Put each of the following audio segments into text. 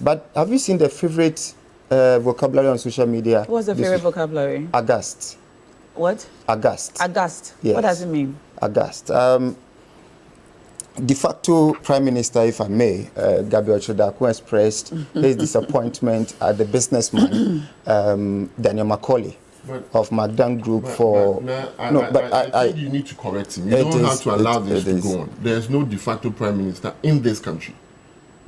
But have you seen the favorite vocabulary on social media? What's the favorite vocabulary? Aghast. What? Aghast. Aghast. Yes. What does it mean? Aghast. De facto Prime Minister, if I may, Gabby Otchere-Darko expressed his disappointment at the businessman Daniel Macaulay of McDan's Group I think you need to correct him. You don't have to allow this to go on. There's no de facto Prime Minister in this country.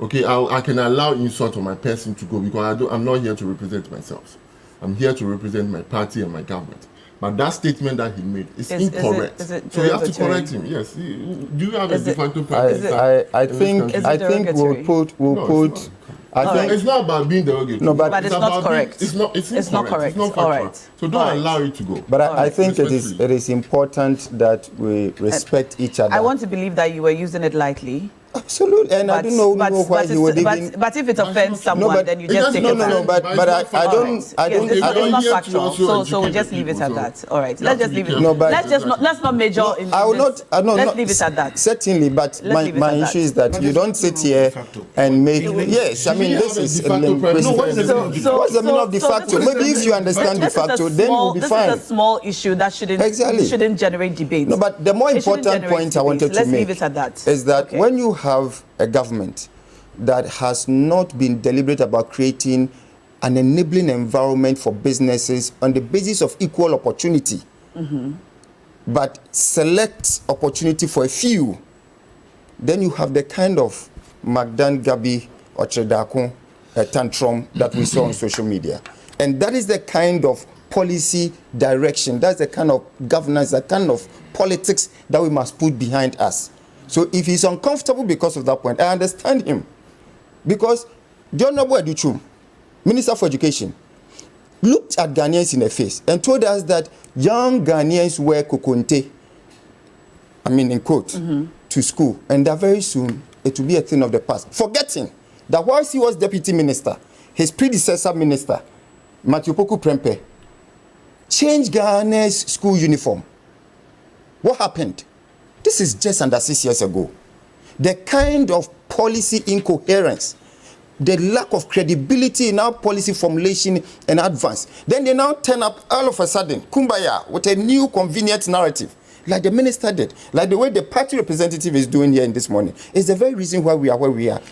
Okay, I can allow insult on my person to go because I'm not here to represent myself. I'm here to represent my party and my government. But that statement that he made is incorrect. Is it so you have to correct him. Yes. Do you have a de facto Prime Minister? I think we'll put. I think it's not about being derogatory. No, but it's not correct. It's not correct. It's not correct. It's not All right. So don't allow it to go. But I think it is important that we respect each other. I want to believe that you were using it lightly. Absolutely, and I don't know why you would even. But if it offends someone, then you just take it. No. But I don't. It's not factual. So we'll just leave it at that. All right. Let's just leave it. No, but let's not major in. I will not. Let's leave it at that. Certainly, but my issue is that you don't sit here and make. Yes, I mean this is. What's the meaning of de facto? Maybe if you understand de facto, then we'll be fine. This is a small issue that shouldn't generate debate. No, but the more important point I wanted to make is that when you have a government that has not been deliberate about creating an enabling environment for businesses on the basis of equal opportunity, but select opportunity for a few, then you have the kind of McDan's Gabby Otchere-Darko tantrum that we saw on social media. And that is the kind of policy direction, that's the kind of governance, the kind of politics that we must put behind us. So if he's uncomfortable because of that point, I understand him. Because the Honorable Educhum, Minister for Education, looked at Ghanaians in the face and told us that young Ghanaians wear kokonte, I mean in quote, to school. And that very soon, it will be a thing of the past. Forgetting that whilst he was Deputy Minister, his predecessor minister, Matthew Poku Prempeh, changed Ghana's school uniform. What happened? This is just under 6 years ago. The kind of policy incoherence, the lack of credibility in our policy formulation and advance. Then they now turn up all of a sudden, kumbaya, with a new convenient narrative, like the minister did, like the way the party representative is doing here in this morning. It's the very reason why we are where we are.